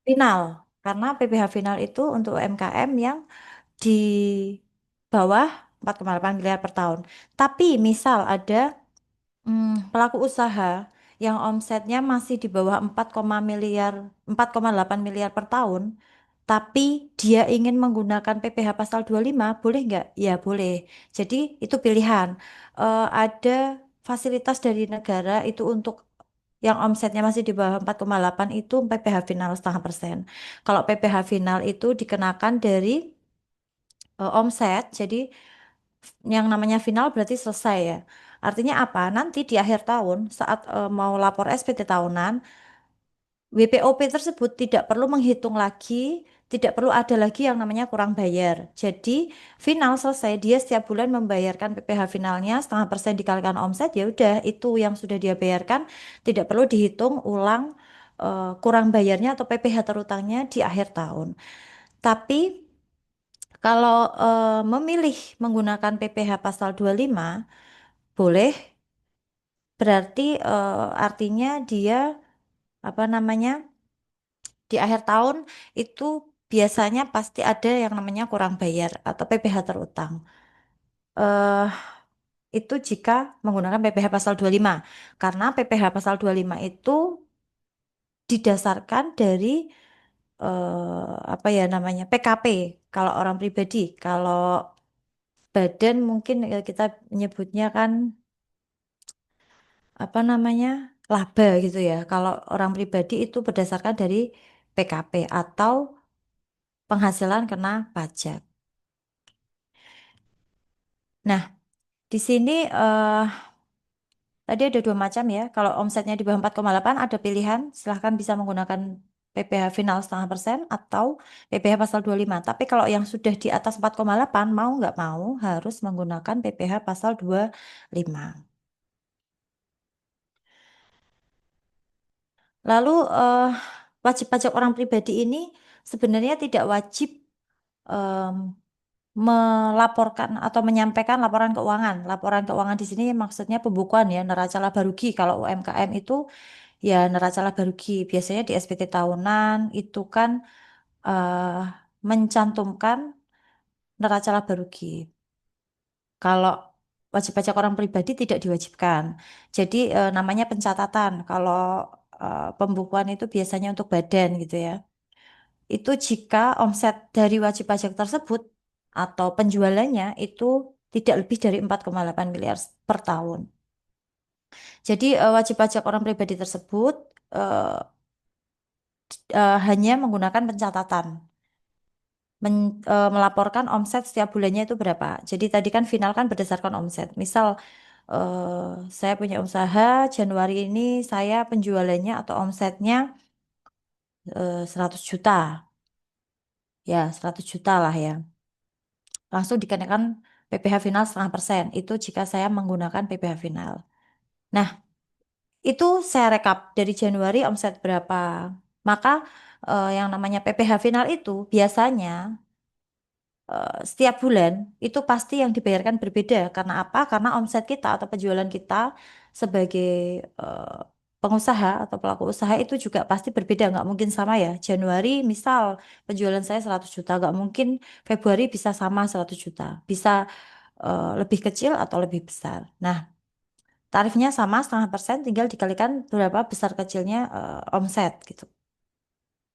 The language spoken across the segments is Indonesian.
final. Karena PPh final itu untuk UMKM yang di bawah 4,8 miliar per tahun. Tapi misal ada pelaku usaha yang omsetnya masih di bawah 4,8 miliar per tahun, tapi dia ingin menggunakan PPh pasal 25, boleh nggak? Ya boleh. Jadi itu pilihan. Ada fasilitas dari negara itu untuk yang omsetnya masih di bawah 4,8 itu PPh final 0,5%. Kalau PPh final itu dikenakan dari omset, jadi yang namanya final berarti selesai ya. Artinya apa? Nanti di akhir tahun saat mau lapor SPT tahunan, WPOP tersebut tidak perlu menghitung lagi, tidak perlu ada lagi yang namanya kurang bayar. Jadi final selesai, dia setiap bulan membayarkan PPh finalnya 0,5% dikalikan omset, ya udah itu yang sudah dia bayarkan, tidak perlu dihitung ulang kurang bayarnya atau PPh terutangnya di akhir tahun. Tapi kalau memilih menggunakan PPh pasal 25 boleh, berarti artinya dia apa namanya di akhir tahun itu biasanya pasti ada yang namanya kurang bayar atau PPh terutang. eh itu jika menggunakan PPh pasal 25. Karena PPh pasal 25 itu didasarkan dari apa ya namanya PKP kalau orang pribadi. Kalau badan mungkin kita menyebutnya kan apa namanya laba gitu ya. Kalau orang pribadi itu berdasarkan dari PKP atau penghasilan kena pajak. Nah, di sini tadi ada dua macam ya. Kalau omsetnya di bawah 4,8 ada pilihan, silahkan bisa menggunakan PPh final 0,5% atau PPh pasal 25. Tapi kalau yang sudah di atas 4,8 mau nggak mau harus menggunakan PPh pasal 25. Lalu wajib pajak orang pribadi ini sebenarnya tidak wajib em, melaporkan atau menyampaikan laporan keuangan. Laporan keuangan di sini maksudnya pembukuan ya, neraca laba rugi. Kalau UMKM itu ya neraca laba rugi. Biasanya di SPT tahunan itu kan eh, mencantumkan neraca laba rugi. Kalau wajib pajak orang pribadi tidak diwajibkan. Jadi namanya pencatatan. Kalau pembukuan itu biasanya untuk badan gitu ya. Itu jika omset dari wajib pajak tersebut atau penjualannya itu tidak lebih dari 4,8 miliar per tahun. Jadi wajib pajak orang pribadi tersebut eh, hanya menggunakan pencatatan, melaporkan omset setiap bulannya itu berapa. Jadi tadi kan final kan berdasarkan omset. Misal saya punya usaha Januari ini saya penjualannya atau omsetnya 100 juta. Ya, 100 juta lah ya. Langsung dikenakan PPh final 0,5%. Itu jika saya menggunakan PPh final. Nah, itu saya rekap dari Januari omset berapa. Maka yang namanya PPh final itu biasanya setiap bulan itu pasti yang dibayarkan berbeda. Karena apa? Karena omset kita atau penjualan kita sebagai eh, pengusaha atau pelaku usaha itu juga pasti berbeda. Nggak mungkin sama ya. Januari misal penjualan saya 100 juta. Nggak mungkin Februari bisa sama 100 juta. Bisa lebih kecil atau lebih besar. Nah, tarifnya sama 0,5%, tinggal dikalikan berapa besar kecilnya omset gitu.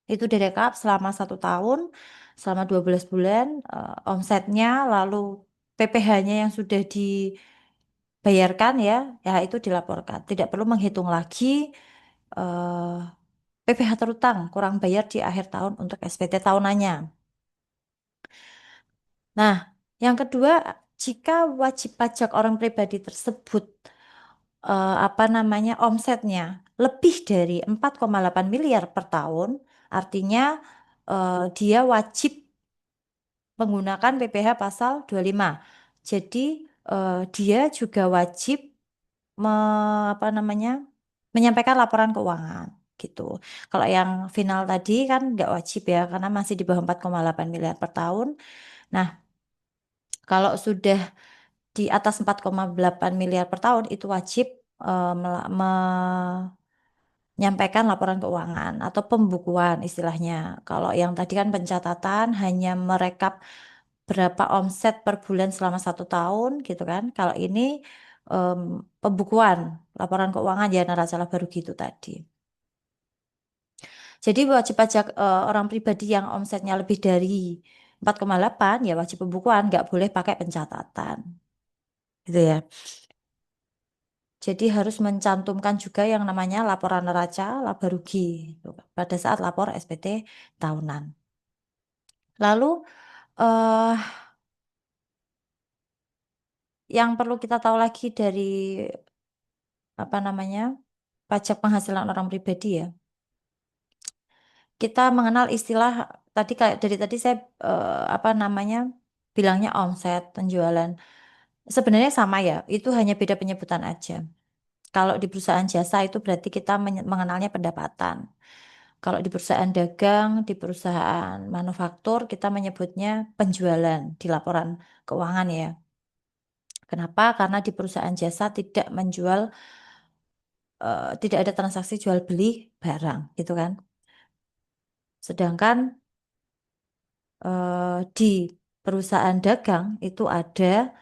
Itu direkap selama 1 tahun, selama 12 bulan, omsetnya, lalu PPh-nya yang sudah dibayarkan ya, ya itu dilaporkan. Tidak perlu menghitung lagi eh, PPh terutang, kurang bayar di akhir tahun untuk SPT tahunannya. Nah, yang kedua, jika wajib pajak orang pribadi tersebut apa namanya omsetnya lebih dari 4,8 miliar per tahun, artinya dia wajib menggunakan PPh pasal 25. Jadi dia juga wajib apa namanya menyampaikan laporan keuangan gitu. Kalau yang final tadi kan nggak wajib ya karena masih di bawah 4,8 miliar per tahun. Nah, kalau sudah di atas 4,8 miliar per tahun itu wajib Nyampaikan laporan keuangan atau pembukuan istilahnya. Kalau yang tadi kan pencatatan hanya merekap berapa omset per bulan selama 1 tahun gitu kan. Kalau ini em, pembukuan, laporan keuangan ya neraca laba rugi itu tadi. Jadi wajib pajak orang pribadi yang omsetnya lebih dari 4,8 ya wajib pembukuan, nggak boleh pakai pencatatan. Gitu ya. Jadi harus mencantumkan juga yang namanya laporan neraca laba rugi gitu, pada saat lapor SPT tahunan. Lalu eh yang perlu kita tahu lagi dari apa namanya pajak penghasilan orang pribadi ya, kita mengenal istilah tadi kayak dari tadi saya apa namanya bilangnya omset penjualan. Sebenarnya sama ya, itu hanya beda penyebutan aja. Kalau di perusahaan jasa itu berarti kita mengenalnya pendapatan. Kalau di perusahaan dagang, di perusahaan manufaktur, kita menyebutnya penjualan di laporan keuangan ya. Kenapa? Karena di perusahaan jasa tidak menjual, tidak ada transaksi jual beli barang, gitu kan. Sedangkan di perusahaan dagang itu ada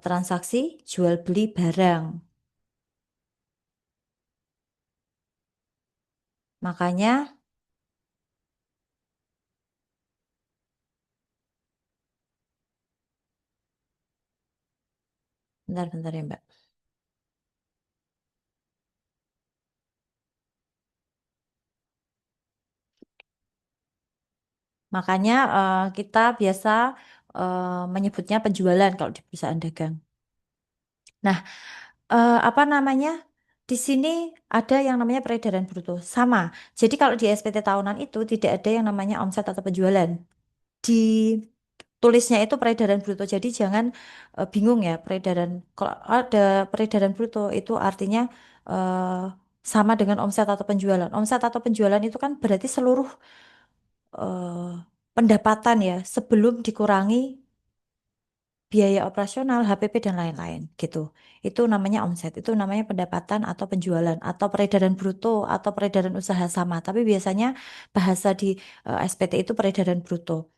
transaksi jual beli barang. Makanya, bentar-bentar ya Mbak. Makanya kita biasa menyebutnya penjualan kalau di perusahaan dagang. Nah, apa namanya? Di sini ada yang namanya peredaran bruto. Sama. Jadi kalau di SPT tahunan itu tidak ada yang namanya omset atau penjualan. Di tulisnya itu peredaran bruto. Jadi jangan bingung ya peredaran. Kalau ada peredaran bruto itu artinya eh, sama dengan omset atau penjualan. Omset atau penjualan itu kan berarti seluruh eh, pendapatan ya sebelum dikurangi biaya operasional, HPP dan lain-lain gitu. Itu namanya omset, itu namanya pendapatan atau penjualan atau peredaran bruto atau peredaran usaha sama. Tapi biasanya bahasa di SPT itu peredaran bruto.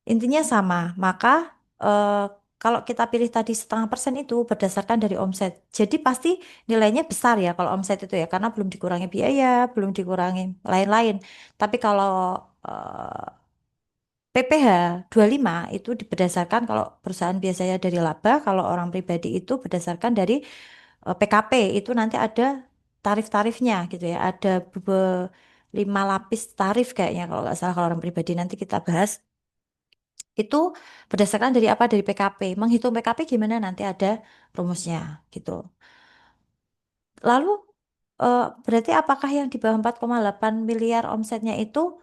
Intinya sama. Maka eh, kalau kita pilih tadi 0,5% itu berdasarkan dari omset. Jadi pasti nilainya besar ya kalau omset itu ya karena belum dikurangi biaya, belum dikurangi lain-lain. Tapi kalau PPh 25 itu berdasarkan kalau perusahaan biasanya dari laba, kalau orang pribadi itu berdasarkan dari PKP itu nanti ada tarif-tarifnya gitu ya. Ada 5 lapis tarif kayaknya kalau nggak salah kalau orang pribadi nanti kita bahas. Itu berdasarkan dari apa? Dari PKP. Menghitung PKP gimana nanti ada rumusnya gitu. Lalu berarti apakah yang di bawah 4,8 miliar omsetnya itu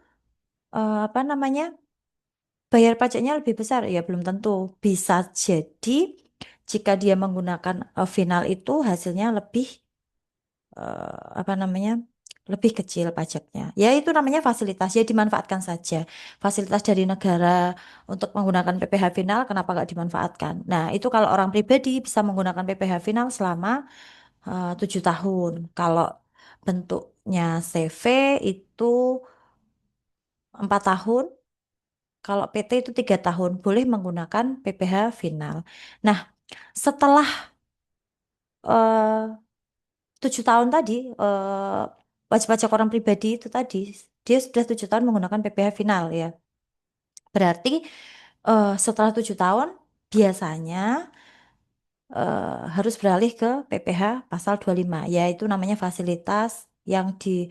apa namanya? Bayar pajaknya lebih besar? Ya belum tentu. Bisa jadi jika dia menggunakan final itu hasilnya lebih apa namanya? Lebih kecil pajaknya. Ya itu namanya fasilitas, ya dimanfaatkan saja. Fasilitas dari negara untuk menggunakan PPh final, kenapa nggak dimanfaatkan? Nah itu kalau orang pribadi bisa menggunakan PPh final selama 7 tahun. Kalau bentuknya CV itu 4 tahun. Kalau PT itu 3 tahun boleh menggunakan PPh final. Nah, setelah 7 tahun tadi, wajib pajak orang pribadi itu tadi, dia sudah 7 tahun menggunakan PPh final ya. Berarti setelah 7 tahun, biasanya harus beralih ke PPh pasal 25, yaitu namanya fasilitas yang di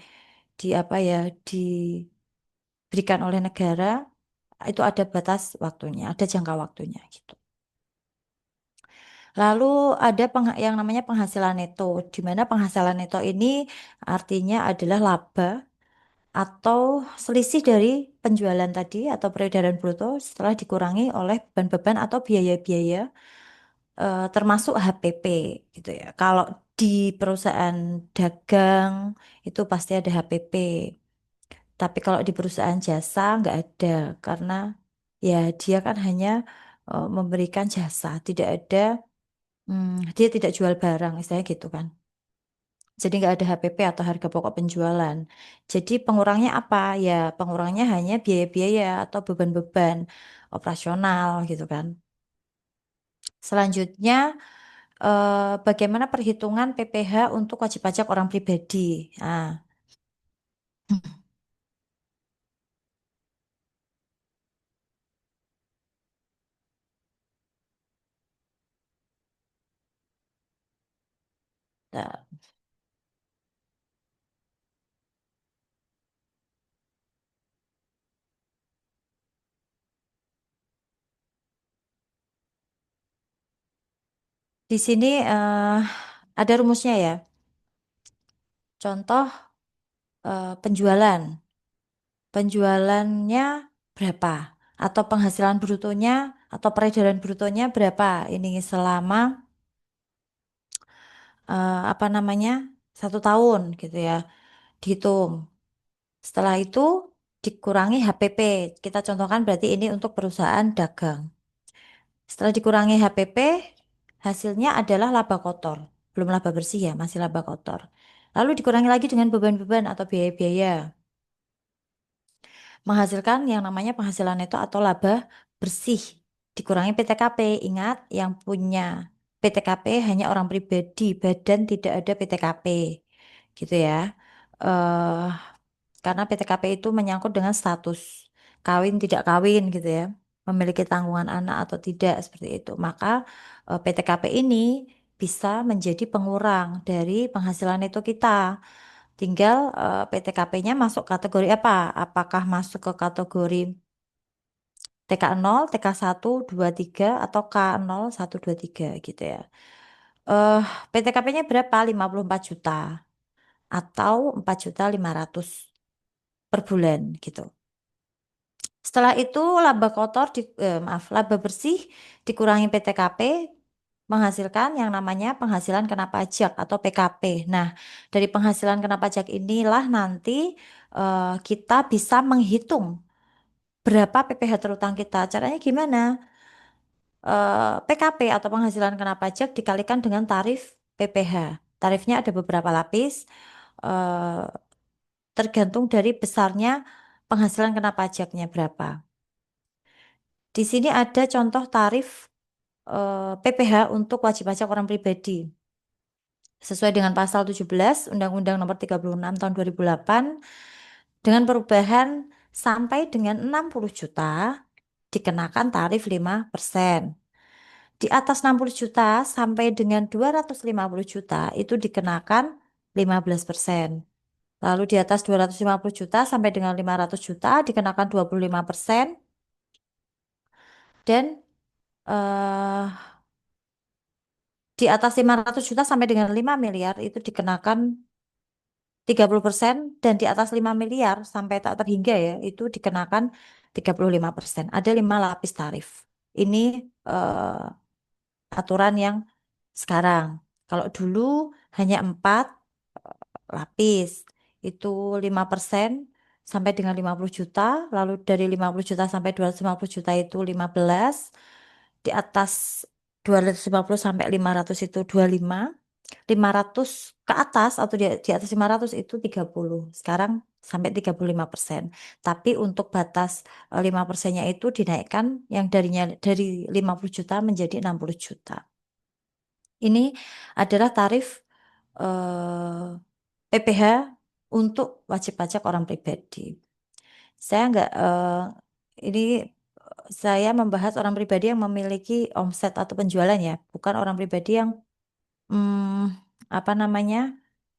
apa ya, diberikan oleh negara, itu ada batas waktunya, ada jangka waktunya gitu. Lalu ada yang namanya penghasilan neto, di mana penghasilan neto ini artinya adalah laba atau selisih dari penjualan tadi atau peredaran bruto setelah dikurangi oleh beban-beban atau biaya-biaya termasuk HPP gitu ya. Kalau di perusahaan dagang itu pasti ada HPP, tapi kalau di perusahaan jasa nggak ada karena ya dia kan hanya memberikan jasa, tidak ada dia tidak jual barang, istilahnya gitu kan. Jadi nggak ada HPP atau harga pokok penjualan. Jadi pengurangnya apa? Ya pengurangnya hanya biaya-biaya atau beban-beban operasional gitu kan. Selanjutnya, bagaimana perhitungan PPh untuk wajib pajak orang pribadi? Nah, nah, di sini ada rumusnya ya. Contoh penjualan. Penjualannya berapa? Atau penghasilan brutonya atau peredaran brutonya berapa? Ini selama apa namanya 1 tahun gitu ya. Dihitung. Setelah itu dikurangi HPP. Kita contohkan berarti ini untuk perusahaan dagang. Setelah dikurangi HPP, hasilnya adalah laba kotor. Belum laba bersih ya, masih laba kotor. Lalu dikurangi lagi dengan beban-beban atau biaya-biaya. Menghasilkan yang namanya penghasilan neto atau laba bersih. Dikurangi PTKP. Ingat, yang punya PTKP hanya orang pribadi, badan tidak ada PTKP. Gitu ya. Eh karena PTKP itu menyangkut dengan status kawin tidak kawin gitu ya, memiliki tanggungan anak atau tidak seperti itu. Maka PTKP ini bisa menjadi pengurang dari penghasilan itu kita. Tinggal PTKP-nya masuk kategori apa? Apakah masuk ke kategori TK 0, TK 1, 2, 3 atau K 0, 1, 2, 3 gitu ya. Eh PTKP-nya berapa? 54 juta atau 4.500.000 per bulan gitu. Setelah itu laba kotor maaf, laba bersih dikurangi PTKP menghasilkan yang namanya penghasilan kena pajak atau PKP. Nah, dari penghasilan kena pajak inilah nanti kita bisa menghitung berapa PPh terutang kita. Caranya gimana? PKP atau penghasilan kena pajak dikalikan dengan tarif PPh. Tarifnya ada beberapa lapis, eh, tergantung dari besarnya penghasilan kena pajaknya berapa. Di sini ada contoh tarif PPh untuk wajib pajak orang pribadi. Sesuai dengan pasal 17 Undang-Undang Nomor 36 Tahun 2008 dengan perubahan sampai dengan 60 juta dikenakan tarif 5%. Di atas 60 juta sampai dengan 250 juta itu dikenakan 15%. Lalu di atas 250 juta sampai dengan 500 juta dikenakan 25% dan eh di atas 500 juta sampai dengan 5 miliar itu dikenakan 30% dan di atas 5 miliar sampai tak terhingga ya itu dikenakan 35%. Ada 5 lapis tarif. Ini aturan yang sekarang. Kalau dulu hanya 4 lapis. Itu 5% sampai dengan 50 juta. Lalu dari 50 juta sampai 250 juta itu 15. Di atas 250 sampai 500 itu 25. 500 ke atas atau di atas 500 itu 30. Sekarang sampai 35%. Tapi untuk batas 5%-nya itu dinaikkan yang dari 50 juta menjadi 60 juta. Ini adalah tarif PPh untuk wajib pajak orang pribadi. Saya nggak ini saya membahas orang pribadi yang memiliki omset atau penjualan ya, bukan orang pribadi yang apa namanya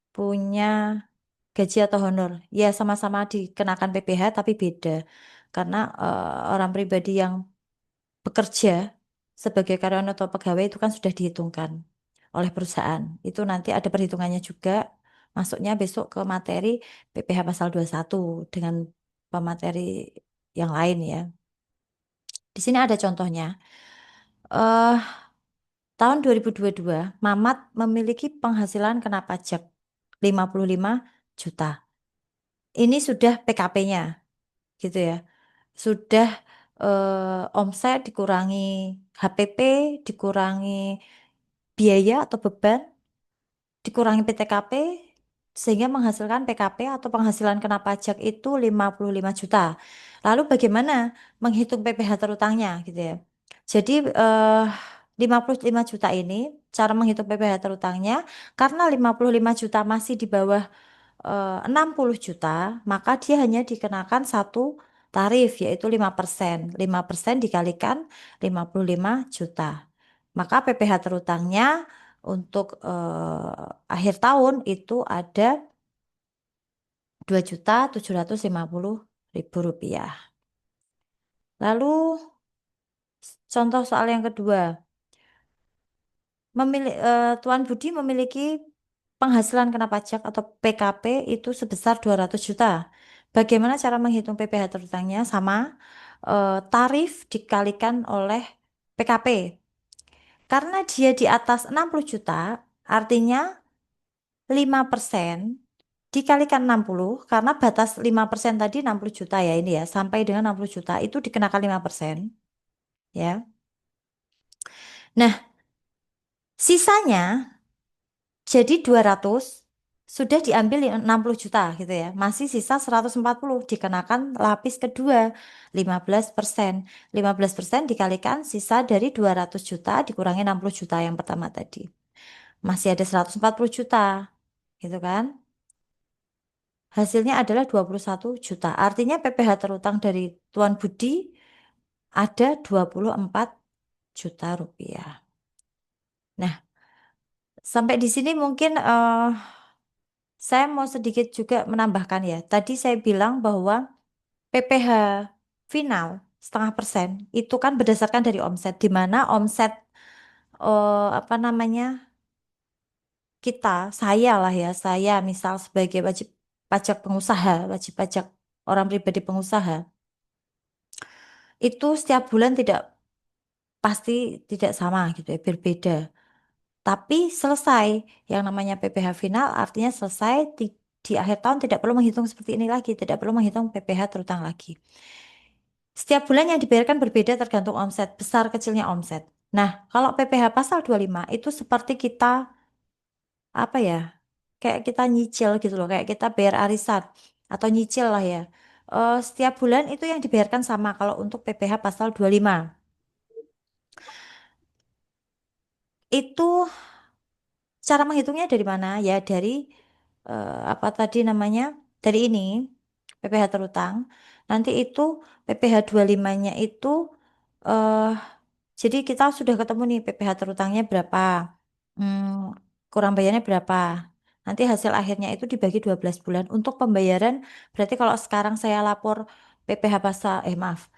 punya gaji atau honor. Ya sama-sama dikenakan PPh tapi beda. Karena orang pribadi yang bekerja sebagai karyawan atau pegawai itu kan sudah dihitungkan oleh perusahaan. Itu nanti ada perhitungannya juga. Masuknya besok ke materi PPh pasal 21 dengan pemateri yang lain ya. Di sini ada contohnya. eh Tahun 2022, Mamat memiliki penghasilan kena pajak 55 juta. Ini sudah PKP-nya gitu ya. Sudah omset dikurangi HPP, dikurangi biaya atau beban, dikurangi PTKP, sehingga menghasilkan PKP atau penghasilan kena pajak itu 55 juta. Lalu bagaimana menghitung PPh terutangnya gitu ya. Jadi 55 juta ini cara menghitung PPh terutangnya karena 55 juta masih di bawah 60 juta, maka dia hanya dikenakan satu tarif yaitu 5%. 5% dikalikan 55 juta. Maka PPh terutangnya untuk akhir tahun itu ada 2.750.000 rupiah. Lalu contoh soal yang kedua, Tuan Budi memiliki penghasilan kena pajak atau PKP itu sebesar 200 juta. Bagaimana cara menghitung PPh terutangnya? Sama tarif dikalikan oleh PKP. Karena dia di atas 60 juta, artinya 5% dikalikan 60 karena batas 5% tadi 60 juta ya ini ya, sampai dengan 60 juta itu dikenakan 5% ya. Nah, sisanya jadi 200 sudah diambil 60 juta gitu ya. Masih sisa 140 dikenakan lapis kedua 15%. 15% dikalikan sisa dari 200 juta dikurangi 60 juta yang pertama tadi. Masih ada 140 juta gitu kan. Hasilnya adalah 21 juta. Artinya PPh terutang dari Tuan Budi ada 24 juta rupiah. Nah, sampai di sini mungkin saya mau sedikit juga menambahkan ya. Tadi saya bilang bahwa PPh final 0,5% itu kan berdasarkan dari omset, di mana omset apa namanya kita, saya lah ya, saya misal sebagai wajib pajak pengusaha, wajib pajak orang pribadi pengusaha, itu setiap bulan tidak pasti tidak sama gitu ya, berbeda. Tapi selesai yang namanya PPh final artinya selesai di akhir tahun tidak perlu menghitung seperti ini lagi, tidak perlu menghitung PPh terutang lagi. Setiap bulan yang dibayarkan berbeda tergantung omset, besar kecilnya omset. Nah, kalau PPh pasal 25 itu seperti kita apa ya? Kayak kita nyicil gitu loh, kayak kita bayar arisan atau nyicil lah ya. Setiap bulan itu yang dibayarkan sama kalau untuk PPh pasal 25. Itu cara menghitungnya dari mana? Ya dari apa tadi namanya? Dari ini PPh terutang. Nanti itu PPh 25-nya itu eh jadi kita sudah ketemu nih PPh terutangnya berapa. Hmm, kurang bayarnya berapa. Nanti hasil akhirnya itu dibagi 12 bulan. Untuk pembayaran berarti kalau sekarang saya lapor PPh pasal maaf.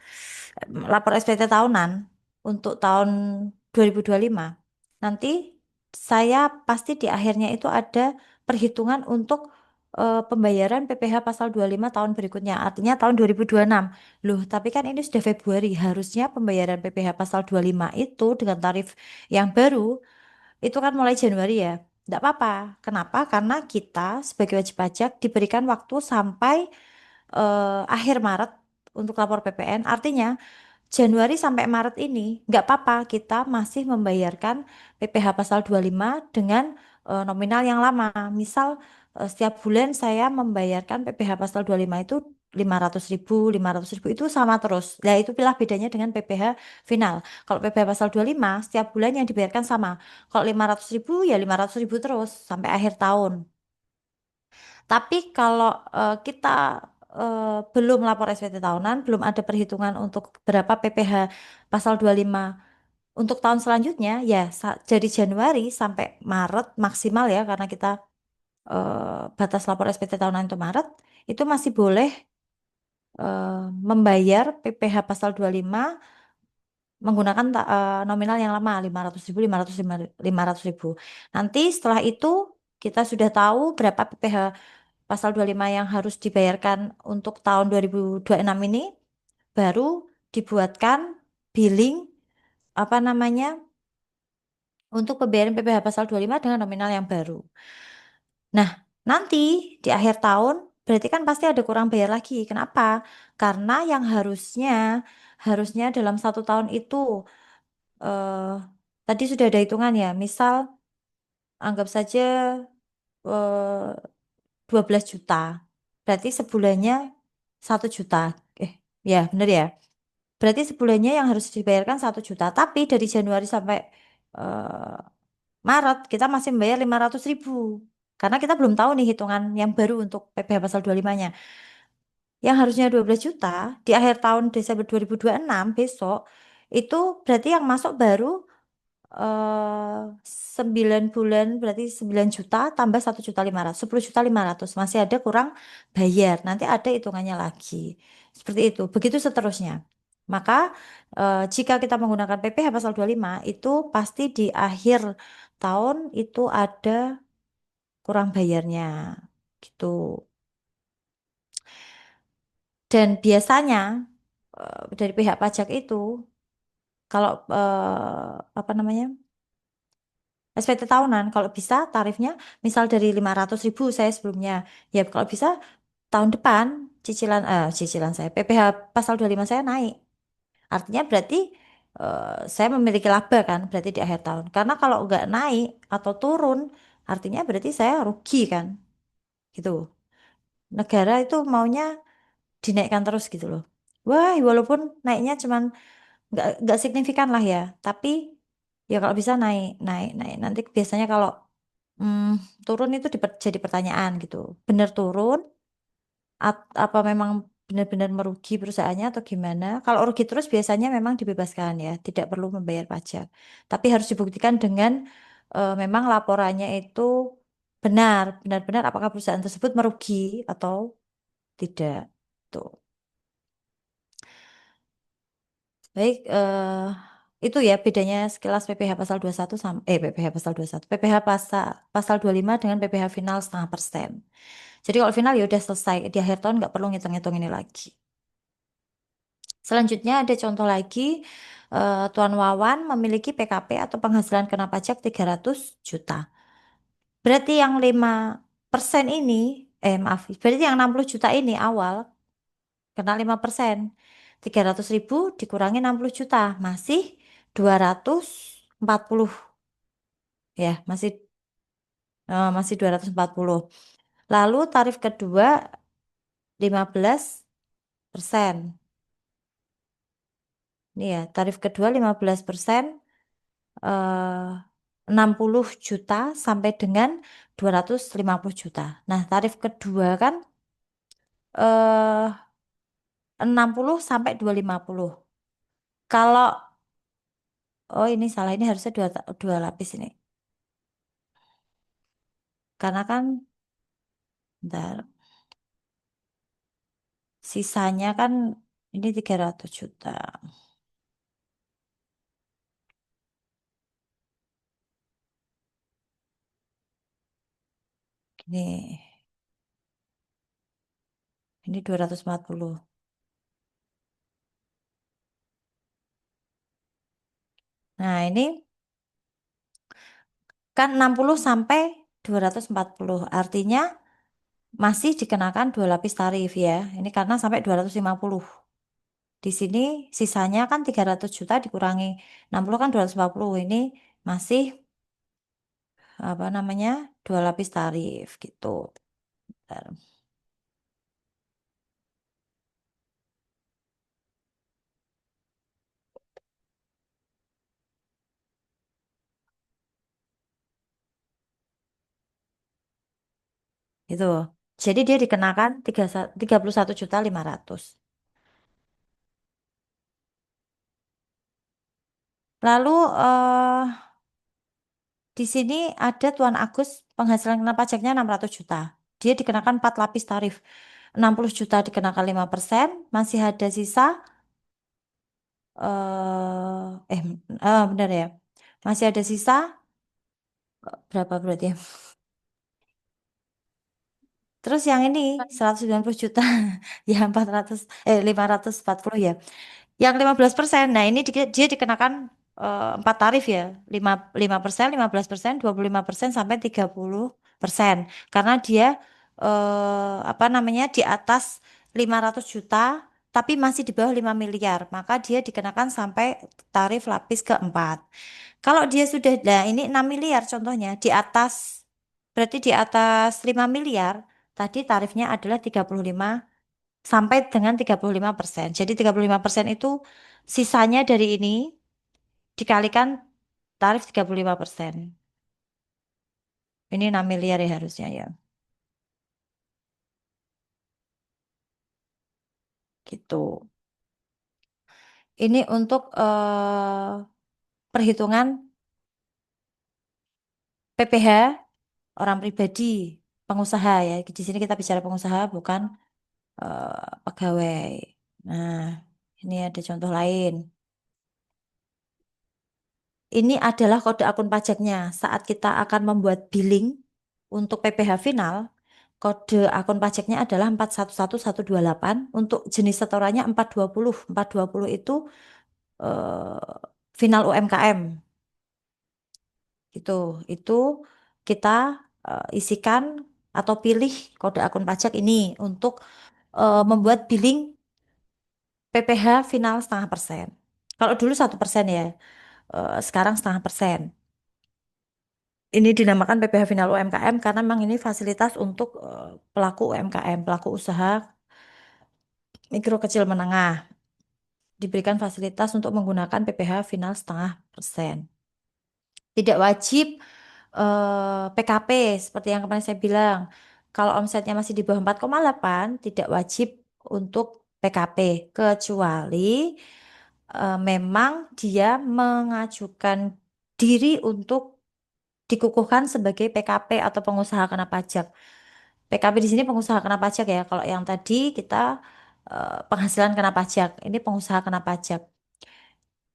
Lapor SPT tahunan untuk tahun 2025. Nanti saya pasti di akhirnya itu ada perhitungan untuk pembayaran PPh pasal 25 tahun berikutnya, artinya tahun 2026. Loh, tapi kan ini sudah Februari, harusnya pembayaran PPh pasal 25 itu dengan tarif yang baru itu kan mulai Januari ya. Tidak apa-apa. Kenapa? Karena kita sebagai wajib pajak diberikan waktu sampai akhir Maret untuk lapor PPN. Artinya Januari sampai Maret ini nggak apa-apa kita masih membayarkan PPh pasal 25 dengan nominal yang lama. Misal setiap bulan saya membayarkan PPh pasal 25 itu 500.000, 500.000 itu sama terus. Nah itu pilah bedanya dengan PPh final. Kalau PPh pasal 25 setiap bulan yang dibayarkan sama. Kalau 500.000 ya 500.000 terus sampai akhir tahun. Tapi kalau kita belum lapor SPT tahunan, belum ada perhitungan untuk berapa PPh pasal 25 untuk tahun selanjutnya, ya dari Januari sampai Maret maksimal ya, karena kita batas lapor SPT tahunan itu Maret, itu masih boleh membayar PPh pasal 25 menggunakan nominal yang lama 500.000, 500.000. Nanti setelah itu kita sudah tahu berapa PPh pasal 25 yang harus dibayarkan untuk tahun 2026 ini, baru dibuatkan billing apa namanya untuk pembayaran PPh pasal 25 dengan nominal yang baru. Nah, nanti di akhir tahun berarti kan pasti ada kurang bayar lagi. Kenapa? Karena yang harusnya dalam satu tahun itu eh, tadi sudah ada hitungan ya. Misal anggap saja 12 juta. Berarti sebulannya 1 juta. Eh, ya bener ya. Berarti sebulannya yang harus dibayarkan 1 juta. Tapi dari Januari sampai eh, Maret kita masih membayar 500.000. Karena kita belum tahu nih hitungan yang baru untuk PPh pasal 25-nya. Yang harusnya 12 juta di akhir tahun Desember 2026 besok itu berarti yang masuk baru 9 bulan berarti 9 juta tambah 1.500.000 10.500.000 masih ada kurang bayar nanti ada hitungannya lagi seperti itu begitu seterusnya maka jika kita menggunakan PPh pasal 25 itu pasti di akhir tahun itu ada kurang bayarnya gitu dan biasanya dari pihak pajak itu kalau apa namanya SPT tahunan, kalau bisa tarifnya misal dari 500.000 saya sebelumnya. Ya kalau bisa tahun depan cicilan saya PPh pasal 25 saya naik. Artinya berarti saya memiliki laba kan berarti di akhir tahun. Karena kalau nggak naik atau turun artinya berarti saya rugi kan gitu. Negara itu maunya dinaikkan terus gitu loh. Wah, walaupun naiknya cuman nggak signifikan lah ya, tapi ya kalau bisa naik, naik, naik. Nanti biasanya kalau Hmm, turun itu jadi pertanyaan gitu. Benar turun, apa memang benar-benar merugi perusahaannya atau gimana? Kalau rugi terus biasanya memang dibebaskan ya, tidak perlu membayar pajak. Tapi harus dibuktikan dengan memang laporannya itu benar-benar apakah perusahaan tersebut merugi atau tidak. Tuh. Baik, itu ya bedanya sekilas PPh pasal 21 sama PPh pasal 21, PPh pasal 25 dengan PPh final 0,5%. Jadi kalau final ya udah selesai di akhir tahun nggak perlu ngitung-ngitung ini lagi. Selanjutnya ada contoh lagi, Tuan Wawan memiliki PKP atau penghasilan kena pajak 300 juta. Berarti yang 5% ini, maaf, berarti yang 60 juta ini awal kena 5%. 300.000 dikurangi 60 juta, masih 240 ya, masih 240. Lalu tarif kedua 15%. Ini ya, tarif kedua 15%, eh, 60 juta sampai dengan 250 juta. Nah, tarif kedua kan eh 60 sampai 250. Kalau oh ini salah ini harusnya dua lapis ini. Karena kan bentar, sisanya kan ini 300 juta. Ini 240. Nah, ini kan 60 sampai 240. Artinya masih dikenakan dua lapis tarif ya. Ini karena sampai 250. Di sini sisanya kan 300 juta dikurangi 60 kan 250. Ini masih apa namanya? Dua lapis tarif gitu. Bentar. Gitu. Jadi dia dikenakan 31.500.000. Lalu di sini ada Tuan Agus penghasilan kena pajaknya 600 juta. Dia dikenakan 4 lapis tarif. 60 juta dikenakan 5%, masih ada sisa benar ya. Masih ada sisa berapa berarti ya? Terus yang ini 190 juta ya 540 ya. Yang 15%, nah ini dia dikenakan 4 tarif ya, 5%, 15%, 25% sampai 30%. Karena dia apa namanya di atas 500 juta tapi masih di bawah 5 miliar, maka dia dikenakan sampai tarif lapis keempat. Kalau dia sudah, nah ini 6 miliar contohnya, di atas, berarti di atas 5 miliar, tadi tarifnya adalah 35 sampai dengan 35%. Jadi 35% itu sisanya dari ini dikalikan tarif 35%. Ini 6 miliar ya harusnya ya. Gitu. Ini untuk perhitungan PPh orang pribadi, pengusaha ya. Di sini kita bicara pengusaha bukan pegawai. Nah, ini ada contoh lain. Ini adalah kode akun pajaknya. Saat kita akan membuat billing untuk PPh final, kode akun pajaknya adalah 411128. Untuk jenis setorannya 420. 420 itu final UMKM. Gitu. Itu kita isikan atau pilih kode akun pajak ini untuk membuat billing PPh final 0,5%. Kalau dulu 1% ya, sekarang 0,5%. Ini dinamakan PPh final UMKM karena memang ini fasilitas untuk pelaku UMKM, pelaku usaha mikro kecil menengah. Diberikan fasilitas untuk menggunakan PPh final 0,5%. Tidak wajib PKP seperti yang kemarin saya bilang. Kalau omsetnya masih di bawah 4,8, tidak wajib untuk PKP kecuali memang dia mengajukan diri untuk dikukuhkan sebagai PKP atau pengusaha kena pajak. PKP di sini pengusaha kena pajak ya. Kalau yang tadi kita penghasilan kena pajak, ini pengusaha kena pajak.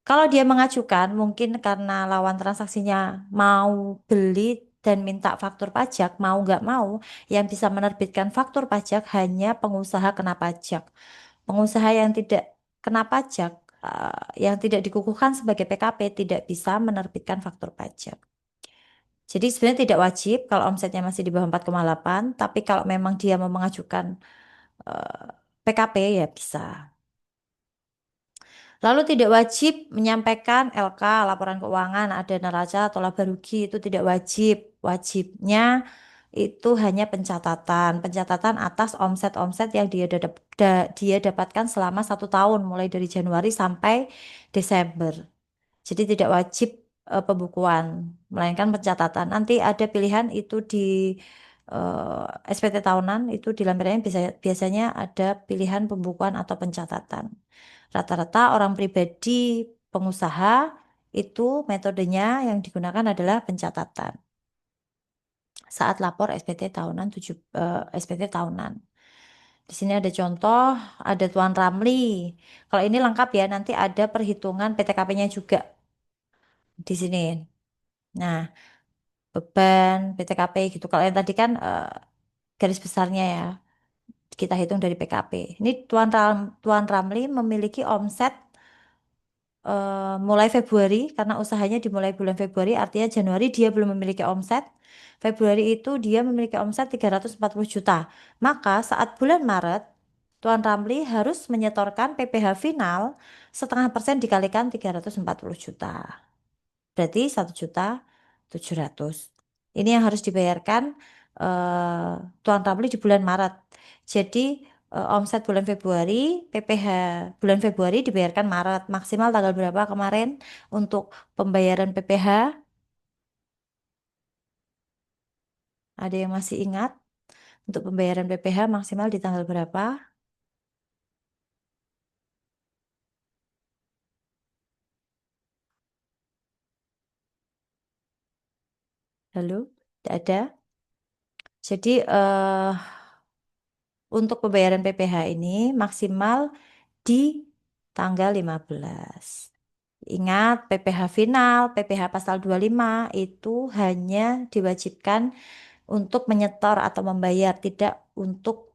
Kalau dia mengajukan, mungkin karena lawan transaksinya mau beli dan minta faktur pajak, mau nggak mau, yang bisa menerbitkan faktur pajak hanya pengusaha kena pajak. Pengusaha yang tidak kena pajak, yang tidak dikukuhkan sebagai PKP, tidak bisa menerbitkan faktur pajak. Jadi sebenarnya tidak wajib kalau omsetnya masih di bawah 4,8, tapi kalau memang dia mau mengajukan eh, PKP ya bisa. Lalu tidak wajib menyampaikan LK, laporan keuangan, ada neraca atau laba rugi, itu tidak wajib. Wajibnya itu hanya pencatatan. Pencatatan atas omset-omset yang dia dapatkan selama 1 tahun, mulai dari Januari sampai Desember. Jadi tidak wajib pembukuan, melainkan pencatatan. Nanti ada pilihan itu di SPT tahunan, itu di lampirannya biasanya ada pilihan pembukuan atau pencatatan. Rata-rata orang pribadi pengusaha itu metodenya yang digunakan adalah pencatatan saat lapor SPT tahunan SPT tahunan. Di sini ada contoh, ada Tuan Ramli. Kalau ini lengkap ya, nanti ada perhitungan PTKP-nya juga di sini. Nah, beban PTKP gitu. Kalau yang tadi kan garis besarnya ya, kita hitung dari PKP. Ini Tuan Ramli memiliki omset mulai Februari, karena usahanya dimulai bulan Februari, artinya Januari dia belum memiliki omset. Februari itu dia memiliki omset 340 juta. Maka saat bulan Maret, Tuan Ramli harus menyetorkan PPh final 0,5% dikalikan 340 juta. Berarti 1,7 juta. Ini yang harus dibayarkan Tuan Ramli di bulan Maret. Jadi omset bulan Februari, PPh bulan Februari dibayarkan Maret. Maksimal tanggal berapa kemarin untuk pembayaran PPh? Ada yang masih ingat? Untuk pembayaran PPh maksimal di tanggal berapa? Lalu, tidak ada. Jadi untuk pembayaran PPh ini maksimal di tanggal 15. Ingat, PPh final, PPh pasal 25 itu hanya diwajibkan untuk menyetor atau membayar, tidak untuk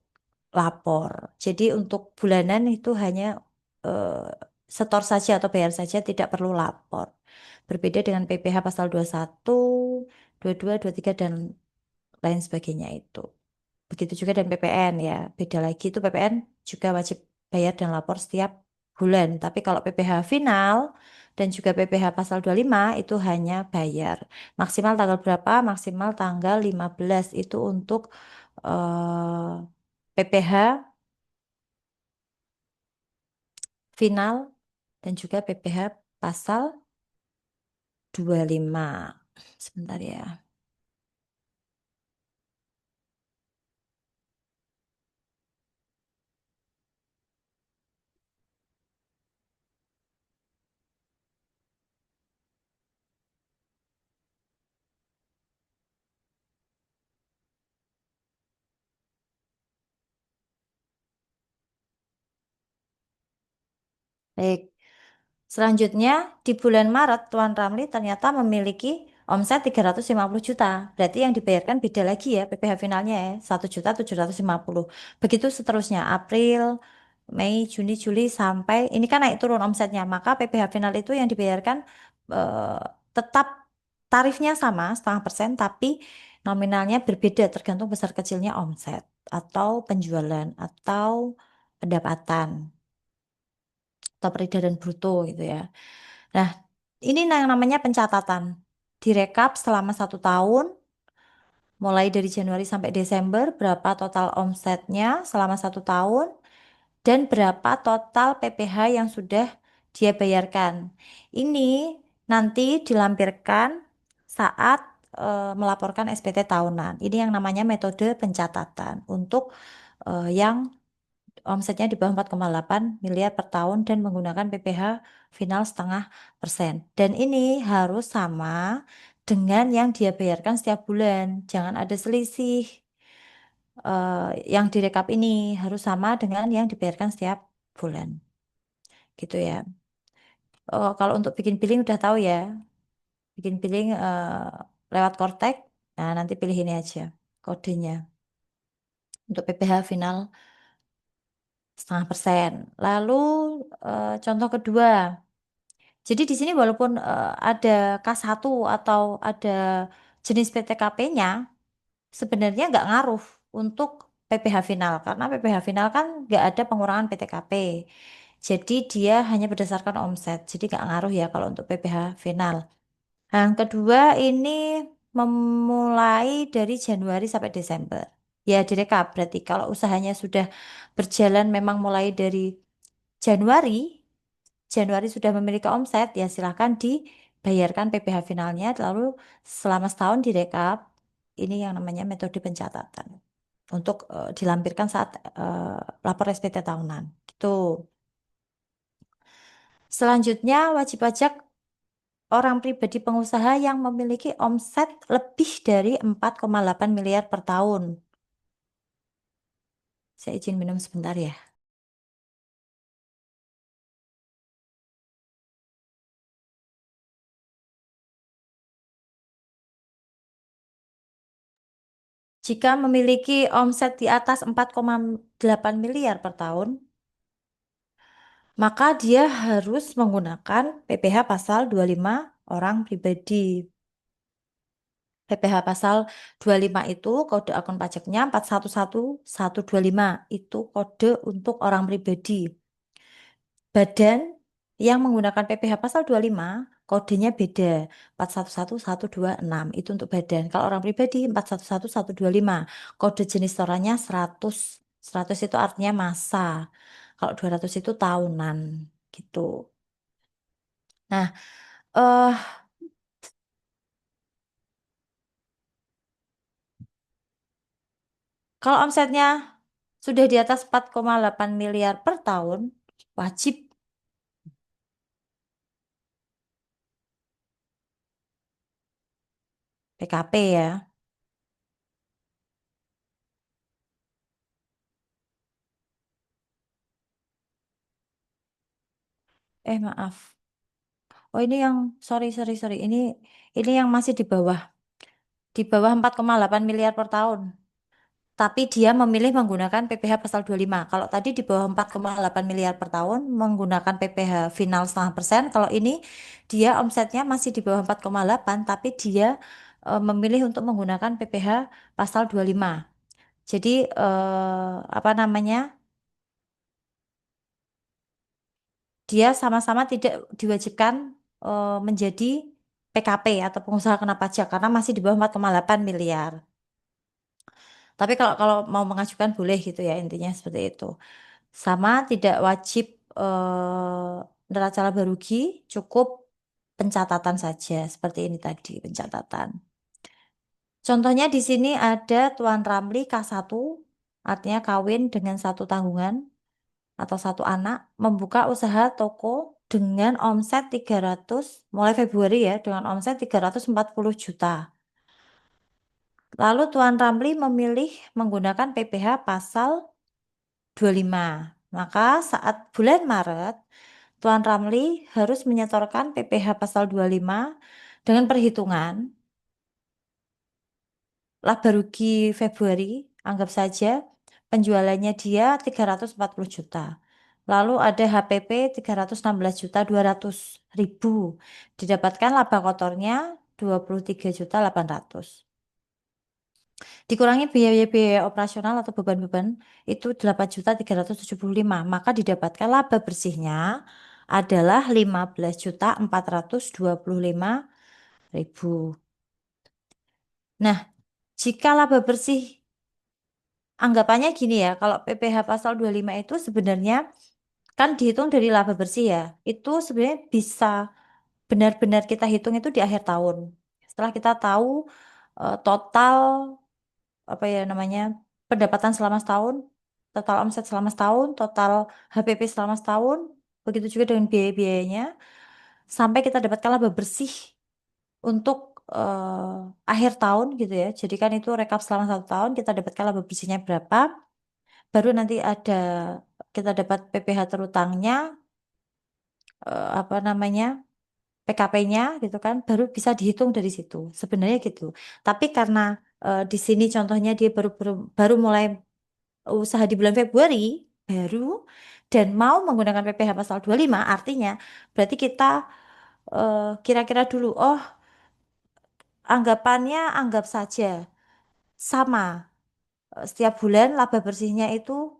lapor. Jadi untuk bulanan itu hanya eh, setor saja atau bayar saja, tidak perlu lapor. Berbeda dengan PPh pasal 21, 22, 23, dan lain sebagainya itu. Begitu juga dan PPN ya, beda lagi itu PPN juga wajib bayar dan lapor setiap bulan. Tapi kalau PPh final dan juga PPh pasal 25 itu hanya bayar. Maksimal tanggal berapa? Maksimal tanggal 15 itu untuk PPH final dan juga PPH pasal 25. Sebentar ya. Baik. Selanjutnya, di bulan Maret, Tuan Ramli ternyata memiliki omset 350 juta. Berarti yang dibayarkan beda lagi ya, PPh finalnya ya, 1.750. Begitu seterusnya, April, Mei, Juni, Juli, sampai, ini kan naik turun omsetnya. Maka PPh final itu yang dibayarkan eh, tetap tarifnya sama, 0,5%, tapi nominalnya berbeda tergantung besar kecilnya omset, atau penjualan, atau pendapatan, atau peredaran bruto gitu ya. Nah, ini yang namanya pencatatan. Direkap selama 1 tahun, mulai dari Januari sampai Desember, berapa total omsetnya selama 1 tahun, dan berapa total PPh yang sudah dia bayarkan. Ini nanti dilampirkan saat melaporkan SPT tahunan. Ini yang namanya metode pencatatan untuk yang omsetnya di bawah 4,8 miliar per tahun dan menggunakan PPh final 0,5%. Dan ini harus sama dengan yang dia bayarkan setiap bulan. Jangan ada selisih. Yang direkap ini harus sama dengan yang dibayarkan setiap bulan. Gitu ya. Kalau untuk bikin billing udah tahu ya. Bikin billing lewat Kortek. Nah, nanti pilih ini aja kodenya untuk PPh final 0,5%. Lalu contoh kedua. Jadi di sini walaupun ada K1 atau ada jenis PTKP-nya, sebenarnya nggak ngaruh untuk PPh final karena PPh final kan nggak ada pengurangan PTKP. Jadi dia hanya berdasarkan omset. Jadi nggak ngaruh ya kalau untuk PPh final. Yang kedua ini memulai dari Januari sampai Desember. Ya direkap berarti kalau usahanya sudah berjalan memang mulai dari Januari Januari sudah memiliki omset, ya silahkan dibayarkan PPh finalnya, lalu selama setahun direkap. Ini yang namanya metode pencatatan untuk dilampirkan saat lapor SPT tahunan. Gitu. Selanjutnya, wajib pajak orang pribadi pengusaha yang memiliki omset lebih dari 4,8 miliar per tahun. Saya izin minum sebentar ya. Jika memiliki omset di atas 4,8 miliar per tahun, maka dia harus menggunakan PPh pasal 25 orang pribadi. PPh pasal 25 itu kode akun pajaknya 411125. Itu kode untuk orang pribadi. Badan yang menggunakan PPh pasal 25 kodenya beda 411126 itu untuk badan. Kalau orang pribadi 411125 kode jenis setorannya 100. 100 itu artinya masa. Kalau 200 itu tahunan gitu. Nah, eh kalau omsetnya sudah di atas 4,8 miliar per tahun, wajib PKP ya. Maaf. Oh ini yang sorry sorry sorry. Ini yang masih di bawah 4,8 miliar per tahun. Tapi dia memilih menggunakan PPh pasal 25. Kalau tadi di bawah 4,8 miliar per tahun menggunakan PPh final 0,5%. Kalau ini dia omsetnya masih di bawah 4,8 tapi dia memilih untuk menggunakan PPh pasal 25. Jadi apa namanya? Dia sama-sama tidak diwajibkan menjadi PKP atau pengusaha kena pajak karena masih di bawah 4,8 miliar. Tapi kalau kalau mau mengajukan boleh gitu ya, intinya seperti itu. Sama tidak wajib neraca laba rugi, cukup pencatatan saja seperti ini tadi, pencatatan. Contohnya di sini ada Tuan Ramli K1, artinya kawin dengan satu tanggungan atau satu anak, membuka usaha toko dengan omset 300, mulai Februari ya, dengan omset 340 juta. Lalu Tuan Ramli memilih menggunakan PPh pasal 25. Maka saat bulan Maret, Tuan Ramli harus menyetorkan PPh pasal 25 dengan perhitungan laba rugi Februari, anggap saja penjualannya dia 340 juta. Lalu ada HPP 316 juta 200 ribu. Didapatkan laba kotornya 23 juta 800. Dikurangi biaya-biaya operasional atau beban-beban itu 8 juta 375. Maka didapatkan laba bersihnya adalah 15 juta 425 ribu. Nah, jika laba bersih anggapannya gini ya, kalau PPh pasal 25 itu sebenarnya kan dihitung dari laba bersih ya. Itu sebenarnya bisa benar-benar kita hitung itu di akhir tahun. Setelah kita tahu total apa ya namanya pendapatan selama setahun, total omset selama setahun, total HPP selama setahun, begitu juga dengan biaya-biayanya, sampai kita dapatkan laba bersih untuk akhir tahun gitu ya. Jadi kan itu rekap selama 1 tahun, kita dapatkan laba bersihnya berapa, baru nanti ada kita dapat PPh terutangnya, apa namanya PKP-nya gitu kan, baru bisa dihitung dari situ. Sebenarnya gitu. Tapi karena di sini contohnya dia baru mulai usaha di bulan Februari baru dan mau menggunakan PPh pasal 25, artinya berarti kita kira-kira dulu, oh anggapannya anggap saja sama. Setiap bulan laba bersihnya itu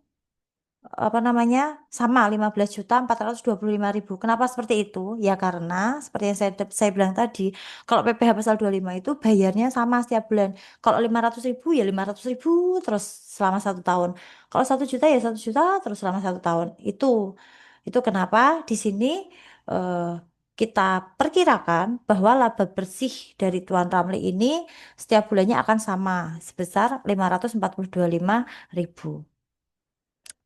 apa namanya sama 15.425.000. Kenapa seperti itu? Ya karena seperti yang saya bilang tadi, kalau PPh pasal 25 itu bayarnya sama setiap bulan. Kalau 500.000 ya 500.000 terus selama 1 tahun. Kalau 1 juta ya 1 juta terus selama 1 tahun. Itu kenapa di sini eh, kita perkirakan bahwa laba bersih dari Tuan Ramli ini setiap bulannya akan sama sebesar 542.500.000.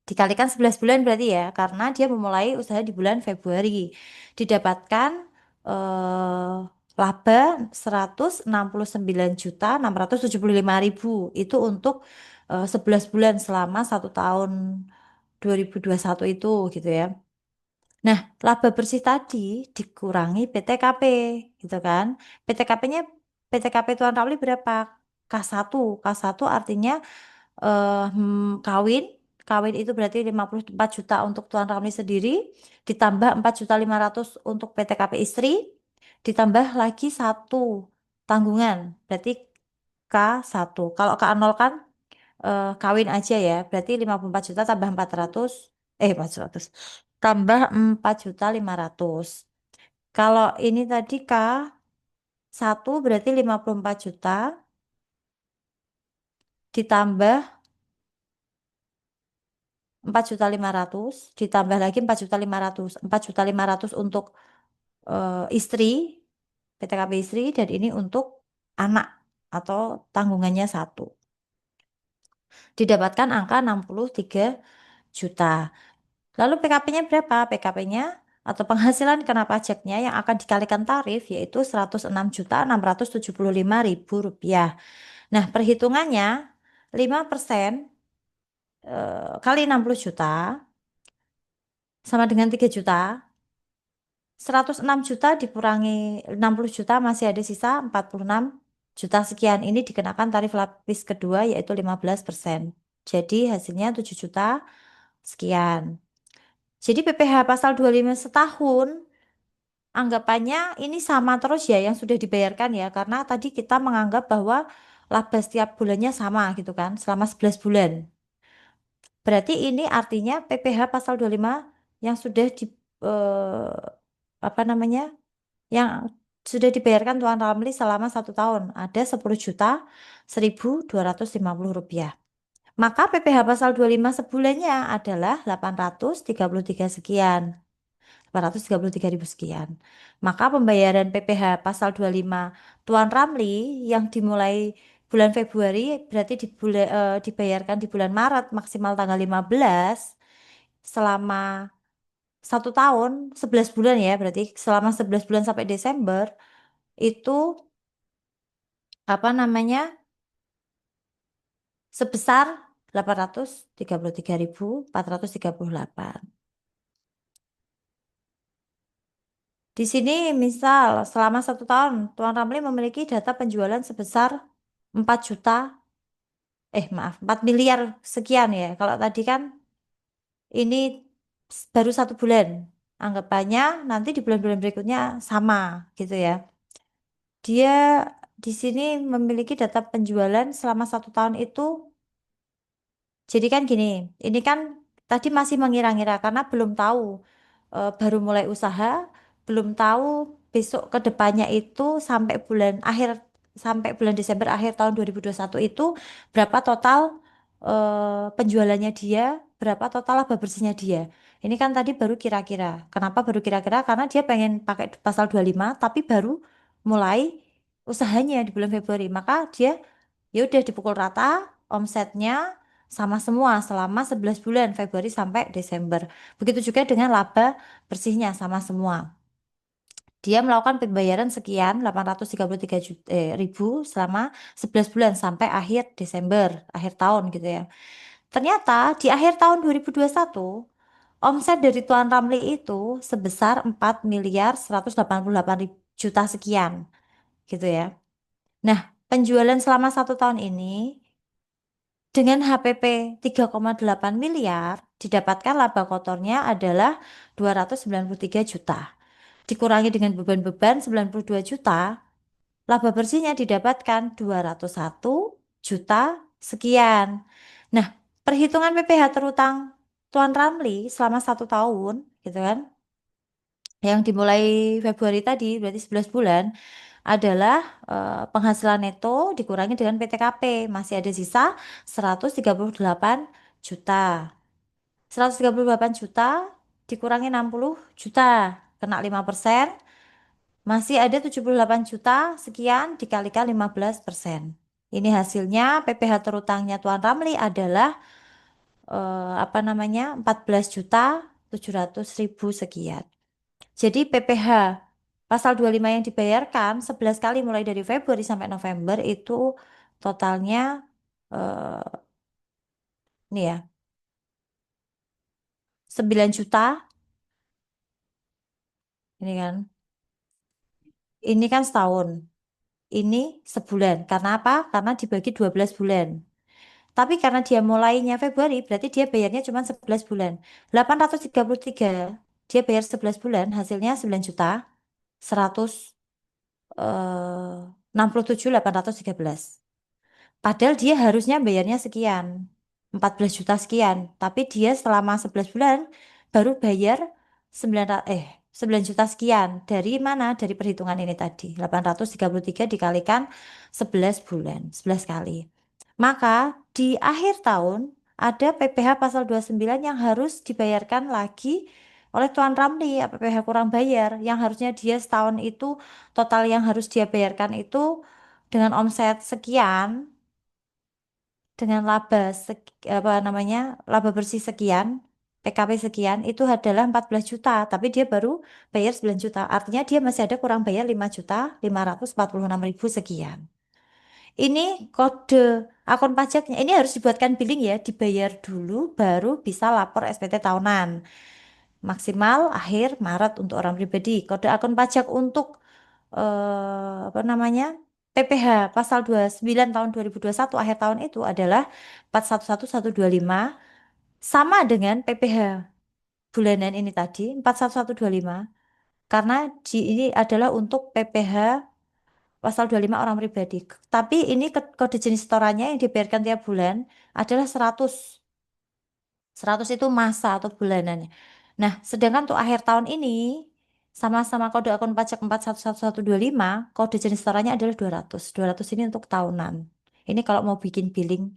Dikalikan 11 bulan berarti ya, karena dia memulai usaha di bulan Februari. Didapatkan eh, laba 169.675.000. Itu untuk 11 bulan selama 1 tahun 2021 itu gitu ya. Nah, laba bersih tadi dikurangi PTKP gitu kan. PTKP-nya PTKP Tuan Ramli berapa? K1. K1 artinya kawin. Kawin itu berarti 54 juta untuk Tuan Ramli sendiri, ditambah 4.500.000 untuk PTKP istri, ditambah lagi satu tanggungan, berarti K1. Kalau K0 kan kawin aja ya, berarti 54 juta tambah 400, 400, tambah 4.500.000. Kalau ini tadi K1 berarti 54 juta, ditambah 4.500.000 ditambah lagi 4.500.000. 4.500.000 untuk istri, PTKP istri, dan ini untuk anak atau tanggungannya satu. Didapatkan angka 63 juta. Lalu PKP-nya berapa? PKP-nya atau penghasilan kena pajaknya yang akan dikalikan tarif yaitu 106.675.000 rupiah. Nah, perhitungannya 5% kali 60 juta sama dengan 3 juta. 106 juta dikurangi 60 juta masih ada sisa 46 juta sekian. Ini dikenakan tarif lapis kedua yaitu 15%. Jadi hasilnya 7 juta sekian. Jadi PPh pasal 25 setahun anggapannya ini sama terus ya yang sudah dibayarkan ya. Karena tadi kita menganggap bahwa laba setiap bulannya sama gitu kan selama 11 bulan. Berarti ini artinya PPh pasal 25 yang sudah di apa namanya? Yang sudah dibayarkan Tuan Ramli selama 1 tahun. Ada 10.100.250 rupiah. Maka PPh pasal 25 sebulannya adalah 833 sekian. 833.000 sekian. Maka pembayaran PPh pasal 25 Tuan Ramli yang dimulai bulan Februari berarti dibayarkan di bulan Maret maksimal tanggal 15 selama 1 tahun, 11 bulan ya, berarti selama 11 bulan sampai Desember itu apa namanya sebesar 833.438. Di sini misal selama 1 tahun Tuan Ramli memiliki data penjualan sebesar 4 juta, maaf 4 miliar sekian ya. Kalau tadi kan ini baru 1 bulan. Anggapannya nanti di bulan-bulan berikutnya sama gitu ya. Dia di sini memiliki data penjualan selama 1 tahun itu. Jadi kan gini, ini kan tadi masih mengira-ngira karena belum tahu, baru mulai usaha, belum tahu besok ke depannya itu sampai bulan Desember akhir tahun 2021 itu berapa total penjualannya dia, berapa total laba bersihnya dia. Ini kan tadi baru kira-kira. Kenapa baru kira-kira? Karena dia pengen pakai pasal 25 tapi baru mulai usahanya di bulan Februari. Maka dia ya udah dipukul rata omsetnya sama semua selama 11 bulan Februari sampai Desember. Begitu juga dengan laba bersihnya sama semua. Dia melakukan pembayaran sekian 833 juta, ribu selama 11 bulan sampai akhir Desember, akhir tahun gitu ya. Ternyata di akhir tahun 2021 omset dari Tuan Ramli itu sebesar 4.188 juta sekian gitu ya. Nah, penjualan selama 1 tahun ini dengan HPP 3,8 miliar, didapatkan laba kotornya adalah 293 juta. Dikurangi dengan beban-beban 92 juta, laba bersihnya didapatkan 201 juta sekian. Nah, perhitungan PPh terutang Tuan Ramli selama 1 tahun, gitu kan, yang dimulai Februari tadi, berarti 11 bulan, adalah penghasilan neto dikurangi dengan PTKP. Masih ada sisa 138 juta. 138 juta dikurangi 60 juta. Kena 5%. Masih ada 78 juta sekian dikalikan 15%. Ini hasilnya PPh terutangnya Tuan Ramli adalah apa namanya 14.700.000 sekian. Jadi PPh pasal 25 yang dibayarkan 11 kali mulai dari Februari sampai November itu totalnya ini ya 9 juta ini kan. Ini kan setahun. Ini sebulan. Karena apa? Karena dibagi 12 bulan. Tapi karena dia mulainya Februari berarti dia bayarnya cuma 11 bulan. 833 dia bayar 11 bulan hasilnya 9 juta 167.813. Padahal dia harusnya bayarnya sekian, 14 juta sekian. Tapi dia selama 11 bulan baru bayar 9 juta sekian. Dari mana? Dari perhitungan ini tadi. 833 dikalikan 11 bulan, 11 kali. Maka di akhir tahun ada PPh pasal 29 yang harus dibayarkan lagi oleh Tuan Ramli, ya, PPh kurang bayar yang harusnya dia setahun itu total yang harus dia bayarkan itu dengan omset sekian, dengan apa namanya laba bersih sekian, PKP sekian itu adalah 14 juta, tapi dia baru bayar 9 juta. Artinya dia masih ada kurang bayar 5.546.000 sekian. Ini kode akun pajaknya. Ini harus dibuatkan billing ya, dibayar dulu baru bisa lapor SPT tahunan. Maksimal akhir Maret untuk orang pribadi. Kode akun pajak untuk apa namanya? PPh pasal 29 tahun 2021 akhir tahun itu adalah 411125 sama dengan PPh bulanan ini tadi 41125 karena ini adalah untuk PPh pasal 25 orang pribadi. Tapi ini kode jenis setorannya yang dibayarkan tiap bulan adalah 100. 100 itu masa atau bulanannya. Nah, sedangkan untuk akhir tahun ini Sama-sama kode akun pajak 411125, kode jenis setoranya adalah 200. 200 ini untuk tahunan. Ini kalau mau bikin billing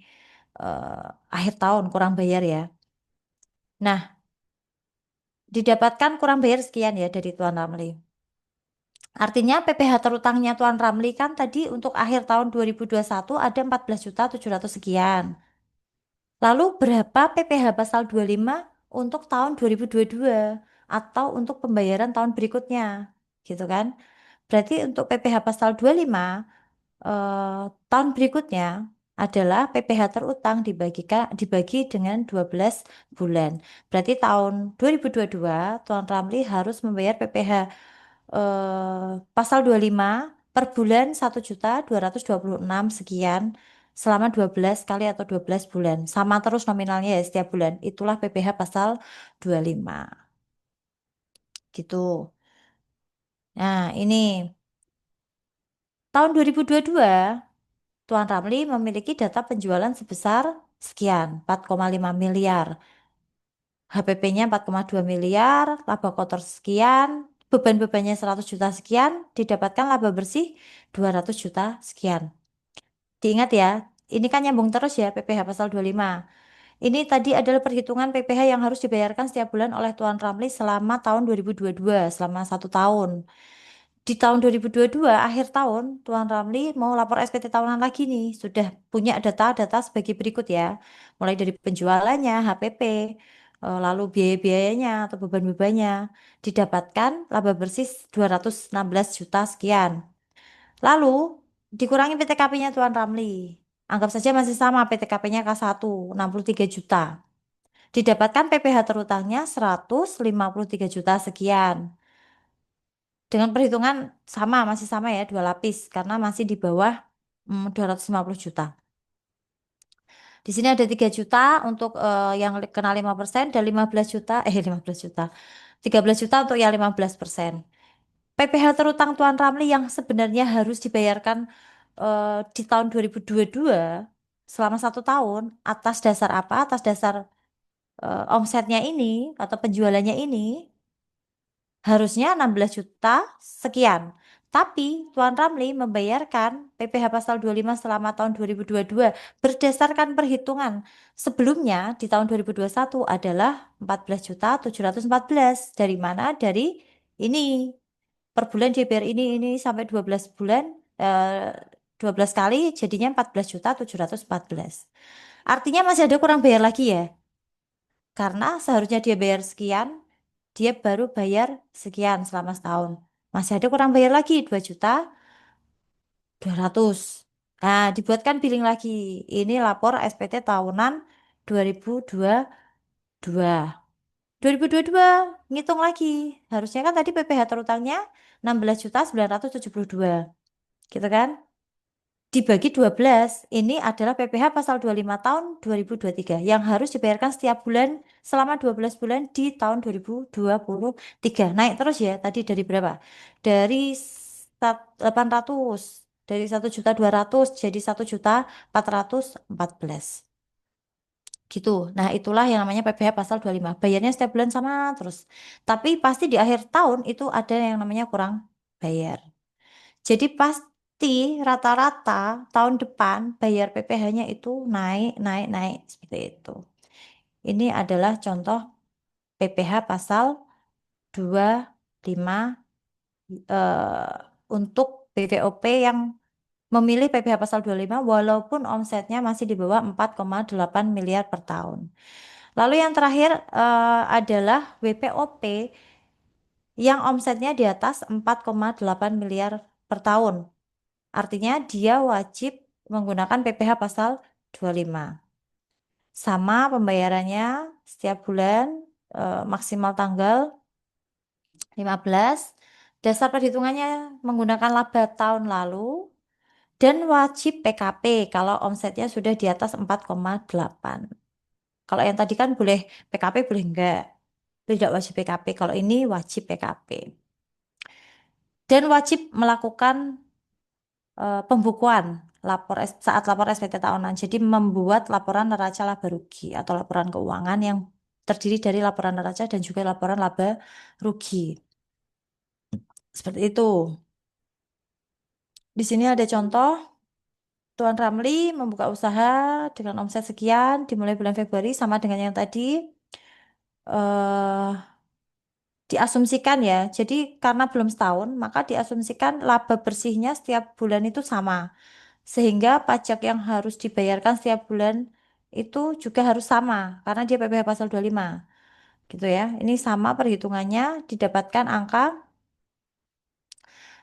akhir tahun kurang bayar ya. Nah, didapatkan kurang bayar sekian ya dari Tuan Ramli. Artinya PPh terutangnya Tuan Ramli kan tadi untuk akhir tahun 2021 ada 14.700 sekian. Lalu berapa PPh pasal 25 untuk tahun 2022 atau untuk pembayaran tahun berikutnya? Gitu kan? Berarti untuk PPh pasal 25 tahun berikutnya adalah PPh terutang dibagi dengan 12 bulan. Berarti tahun 2022 Tuan Ramli harus membayar PPh pasal 25 per bulan 1.226 sekian selama 12 kali atau 12 bulan. Sama terus nominalnya ya setiap bulan. Itulah PPh pasal 25. Gitu. Nah, ini tahun 2022 Tuan Ramli memiliki data penjualan sebesar sekian, 4,5 miliar. HPP-nya 4,2 miliar, laba kotor sekian, beban-bebannya 100 juta sekian, didapatkan laba bersih 200 juta sekian. Diingat ya, ini kan nyambung terus ya PPh pasal 25. Ini tadi adalah perhitungan PPh yang harus dibayarkan setiap bulan oleh Tuan Ramli selama tahun 2022, selama 1 tahun. Di tahun 2022, akhir tahun, Tuan Ramli mau lapor SPT tahunan lagi nih. Sudah punya data-data sebagai berikut ya. Mulai dari penjualannya, HPP, lalu biaya-biayanya atau beban-bebannya. Didapatkan laba bersih 216 juta sekian. Lalu, dikurangi PTKP-nya Tuan Ramli. Anggap saja masih sama PTKP-nya K1, 63 juta. Didapatkan PPh terutangnya 153 juta sekian. Dengan perhitungan sama, masih sama ya, dua lapis karena masih di bawah 250 juta. Di sini ada 3 juta untuk yang kena 5% dan 15 juta, 15 juta. 13 juta untuk yang 15%. PPh terutang Tuan Ramli yang sebenarnya harus dibayarkan di tahun 2022 selama 1 tahun atas dasar apa? Atas dasar omsetnya ini atau penjualannya ini harusnya 16 juta sekian. Tapi Tuan Ramli membayarkan PPh pasal 25 selama tahun 2022 berdasarkan perhitungan sebelumnya di tahun 2021 adalah 14.714. Dari mana? Dari ini. Per bulan dia bayar ini sampai 12 bulan, eh, 12 kali jadinya 14.714. Artinya masih ada kurang bayar lagi ya. Karena seharusnya dia bayar sekian, dia baru bayar sekian selama setahun. Masih ada kurang bayar lagi 2.200.000. Nah, dibuatkan billing lagi. Ini lapor SPT tahunan 2022. 2022 ngitung lagi. Harusnya kan tadi PPh terutangnya 16.972, gitu kan? Dibagi 12, ini adalah PPh pasal 25 tahun 2023 yang harus dibayarkan setiap bulan selama 12 bulan di tahun 2023. Naik terus ya, tadi dari berapa? Dari 800, dari 1.200.000 jadi 1.414. Gitu. Nah, itulah yang namanya PPh pasal 25. Bayarnya setiap bulan sama terus. Tapi pasti di akhir tahun itu ada yang namanya kurang bayar. Jadi pasti rata-rata tahun depan bayar PPh-nya itu naik, naik, naik seperti itu. Ini adalah contoh PPh pasal 25 untuk BPOP yang memilih PPh pasal 25 walaupun omsetnya masih di bawah 4,8 miliar per tahun. Lalu yang terakhir adalah WPOP yang omsetnya di atas 4,8 miliar per tahun. Artinya dia wajib menggunakan PPh pasal 25. Sama pembayarannya setiap bulan maksimal tanggal 15. Dasar perhitungannya menggunakan laba tahun lalu dan wajib PKP kalau omsetnya sudah di atas 4,8. Kalau yang tadi kan boleh PKP boleh enggak. Tidak wajib PKP. Kalau ini wajib PKP. Dan wajib melakukan pembukuan saat lapor SPT tahunan. Jadi membuat laporan neraca laba rugi atau laporan keuangan yang terdiri dari laporan neraca dan juga laporan laba rugi. Seperti itu. Di sini ada contoh, Tuan Ramli membuka usaha dengan omset sekian dimulai bulan Februari sama dengan yang tadi. eh Diasumsikan ya. Jadi karena belum setahun, maka diasumsikan laba bersihnya setiap bulan itu sama. Sehingga pajak yang harus dibayarkan setiap bulan itu juga harus sama karena dia PPh pasal 25 gitu ya. Ini sama perhitungannya didapatkan angka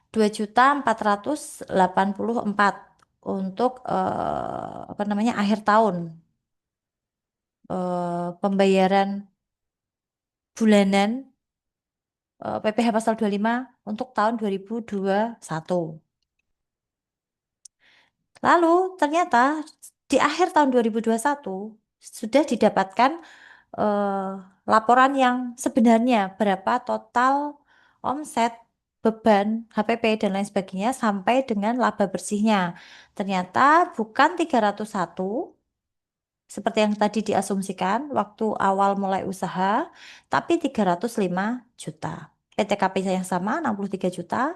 2.484 untuk apa namanya akhir tahun pembayaran bulanan PPh pasal 25 untuk tahun 2021. Lalu ternyata di akhir tahun 2021 sudah didapatkan eh, laporan yang sebenarnya berapa total omset, beban, HPP dan lain sebagainya sampai dengan laba bersihnya. Ternyata bukan 301 seperti yang tadi diasumsikan waktu awal mulai usaha, tapi 305 juta. PTKP yang sama 63 juta.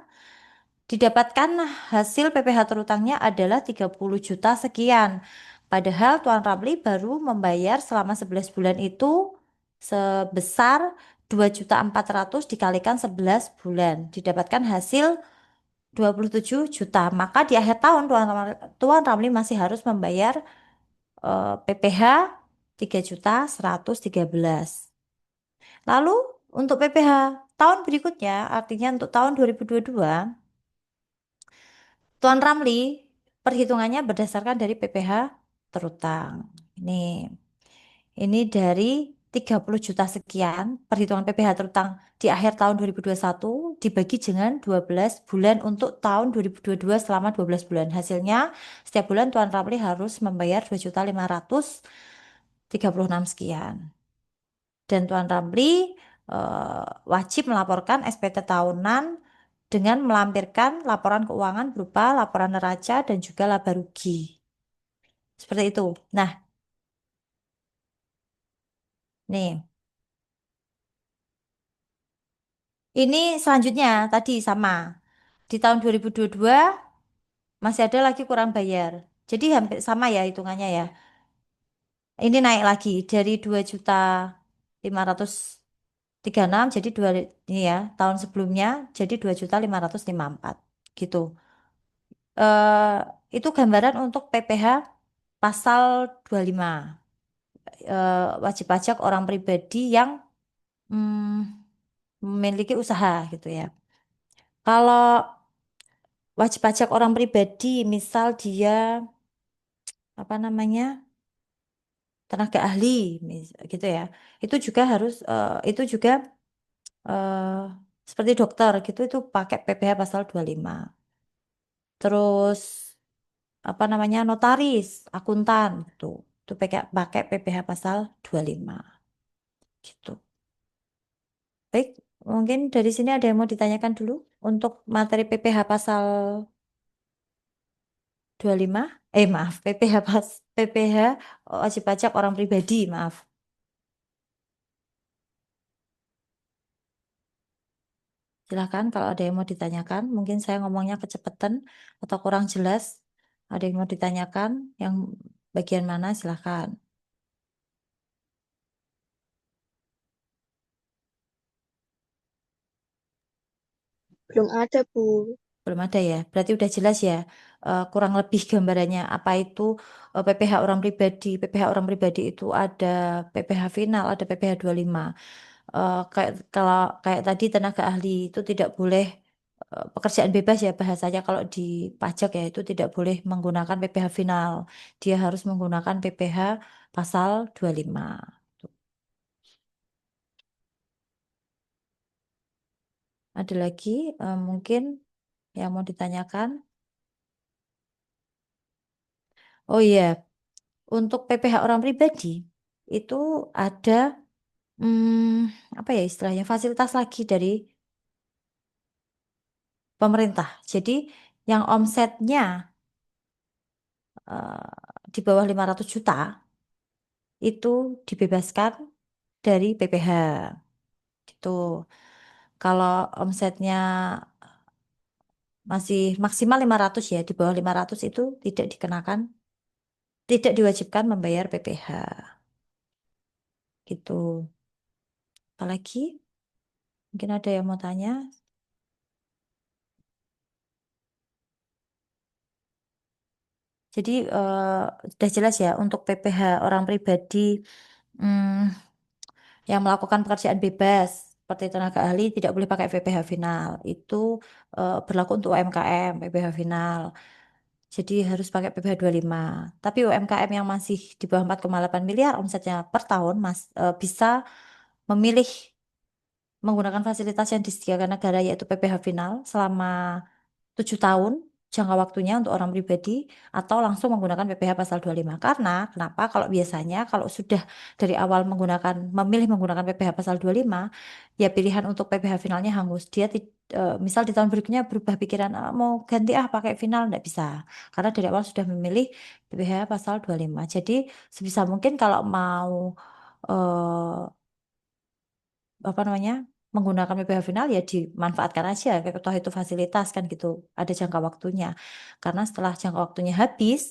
Didapatkan hasil PPh terutangnya adalah 30 juta sekian. Padahal Tuan Ramli baru membayar selama 11 bulan itu sebesar 2.400.000 dikalikan 11 bulan. Didapatkan hasil 27 juta. Maka di akhir tahun Tuan Ramli masih harus membayar PPh 3.113. Lalu untuk PPh tahun berikutnya, artinya untuk tahun 2022 Tuan Ramli, perhitungannya berdasarkan dari PPh terutang. Ini dari 30 juta sekian, perhitungan PPh terutang di akhir tahun 2021 dibagi dengan 12 bulan untuk tahun 2022 selama 12 bulan. Hasilnya setiap bulan Tuan Ramli harus membayar 2.536 sekian. Dan Tuan Ramli wajib melaporkan SPT tahunan dengan melampirkan laporan keuangan berupa laporan neraca dan juga laba rugi. Seperti itu. Nah, nih, ini selanjutnya tadi sama. Di tahun 2022 masih ada lagi kurang bayar. Jadi hampir sama ya hitungannya ya. Ini naik lagi dari 2.536 jadi dua ini ya, tahun sebelumnya jadi 2.554 gitu. eh itu gambaran untuk PPh pasal 25 wajib pajak orang pribadi yang memiliki usaha gitu ya. Kalau wajib pajak orang pribadi, misal dia apa namanya tenaga ahli, gitu ya, itu juga harus itu juga eh, seperti dokter gitu itu pakai PPh pasal 25. Terus apa namanya notaris, akuntan gitu. Itu pakai PPh pasal 25 gitu. Baik, mungkin dari sini ada yang mau ditanyakan dulu untuk materi PPh pasal 25. Maaf, PPh wajib pajak orang pribadi, maaf. Silakan kalau ada yang mau ditanyakan, mungkin saya ngomongnya kecepatan atau kurang jelas. Ada yang mau ditanyakan, yang bagian mana silakan. Belum ada, Bu. Belum ada ya. Berarti udah jelas ya. Kurang lebih gambarannya apa itu PPh orang pribadi. PPh orang pribadi itu ada PPh final, ada PPh 25. Kayak kalau kayak tadi tenaga ahli itu tidak boleh pekerjaan bebas ya bahasanya kalau di pajak ya itu tidak boleh menggunakan PPh final. Dia harus menggunakan PPh pasal 25. Tuh. Ada lagi mungkin yang mau ditanyakan? Oh iya, untuk PPh orang pribadi itu ada apa ya istilahnya fasilitas lagi dari pemerintah. Jadi yang omsetnya di bawah 500 juta itu dibebaskan dari PPh. Gitu. Kalau omsetnya Masih maksimal 500 ya, di bawah 500 itu tidak dikenakan, tidak diwajibkan membayar PPh. Gitu. Apalagi? Mungkin ada yang mau tanya. Jadi sudah jelas ya untuk PPh orang pribadi hmm, yang melakukan pekerjaan bebas seperti tenaga ahli tidak boleh pakai PPh final. Itu berlaku untuk UMKM PPh final. Jadi harus pakai PPh 25. Tapi UMKM yang masih di bawah 4,8 miliar omsetnya per tahun bisa memilih menggunakan fasilitas yang disediakan negara yaitu PPh final selama 7 tahun jangka waktunya untuk orang pribadi atau langsung menggunakan PPh pasal 25. Karena kenapa? Kalau biasanya kalau sudah dari awal memilih menggunakan PPh pasal 25, ya pilihan untuk PPh finalnya hangus. Misal di tahun berikutnya berubah pikiran, "Ah, mau ganti pakai final," nggak bisa. Karena dari awal sudah memilih PPh pasal 25. Jadi sebisa mungkin kalau mau eh, apa namanya menggunakan PPh final ya dimanfaatkan aja kayak toh itu fasilitas kan gitu ada jangka waktunya karena setelah jangka waktunya habis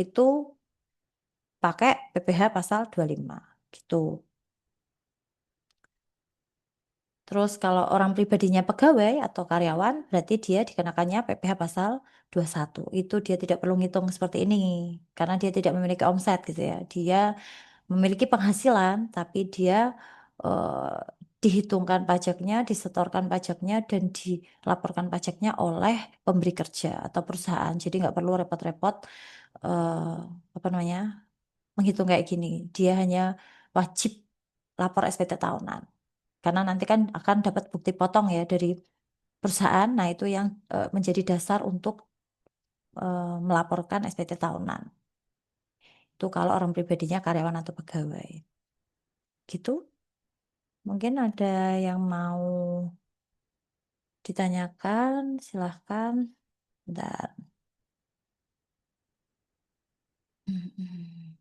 itu pakai PPh pasal 25 gitu. Terus kalau orang pribadinya pegawai atau karyawan berarti dia dikenakannya PPh pasal 21. Itu dia tidak perlu ngitung seperti ini karena dia tidak memiliki omset gitu ya. Dia memiliki penghasilan, tapi dia dihitungkan pajaknya, disetorkan pajaknya, dan dilaporkan pajaknya oleh pemberi kerja atau perusahaan. Jadi nggak perlu repot-repot eh, apa namanya menghitung kayak gini. Dia hanya wajib lapor SPT tahunan. Karena nanti kan akan dapat bukti potong ya dari perusahaan. Nah itu yang menjadi dasar untuk melaporkan SPT tahunan. Itu kalau orang pribadinya karyawan atau pegawai. Gitu. Mungkin ada yang mau ditanyakan, silahkan. Bentar. Mm-mm.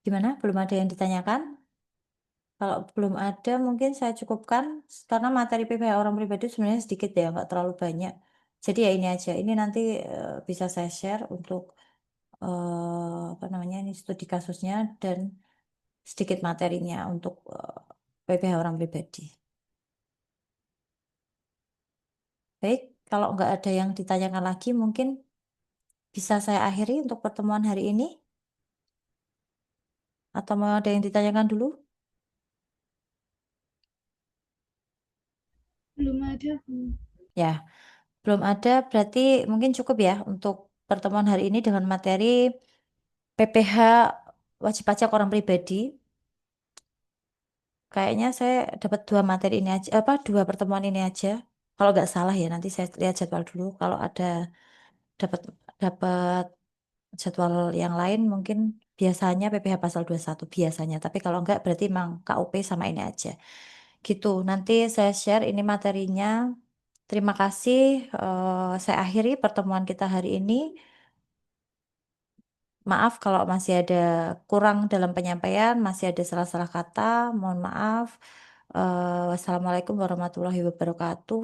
Gimana? Belum ada yang ditanyakan? Kalau belum ada, mungkin saya cukupkan karena materi PPh orang pribadi sebenarnya sedikit ya, nggak terlalu banyak. Jadi ya ini aja. Ini nanti bisa saya share untuk apa namanya ini studi kasusnya dan sedikit materinya untuk PPh orang pribadi. Baik, kalau nggak ada yang ditanyakan lagi, mungkin bisa saya akhiri untuk pertemuan hari ini. Atau mau ada yang ditanyakan dulu? Belum ada, Bu. Ya, belum ada. Berarti mungkin cukup ya untuk pertemuan hari ini dengan materi PPh wajib pajak orang pribadi. Kayaknya saya dapat dua materi ini aja, apa dua pertemuan ini aja. Kalau nggak salah ya, nanti saya lihat jadwal dulu. Kalau ada dapat dapat jadwal yang lain, mungkin biasanya PPh pasal 21 biasanya. Tapi kalau nggak berarti memang KUP sama ini aja. Gitu. Nanti saya share ini materinya. Terima kasih. Saya akhiri pertemuan kita hari ini. Maaf kalau masih ada kurang dalam penyampaian, masih ada salah-salah kata. Mohon maaf. Wassalamualaikum warahmatullahi wabarakatuh.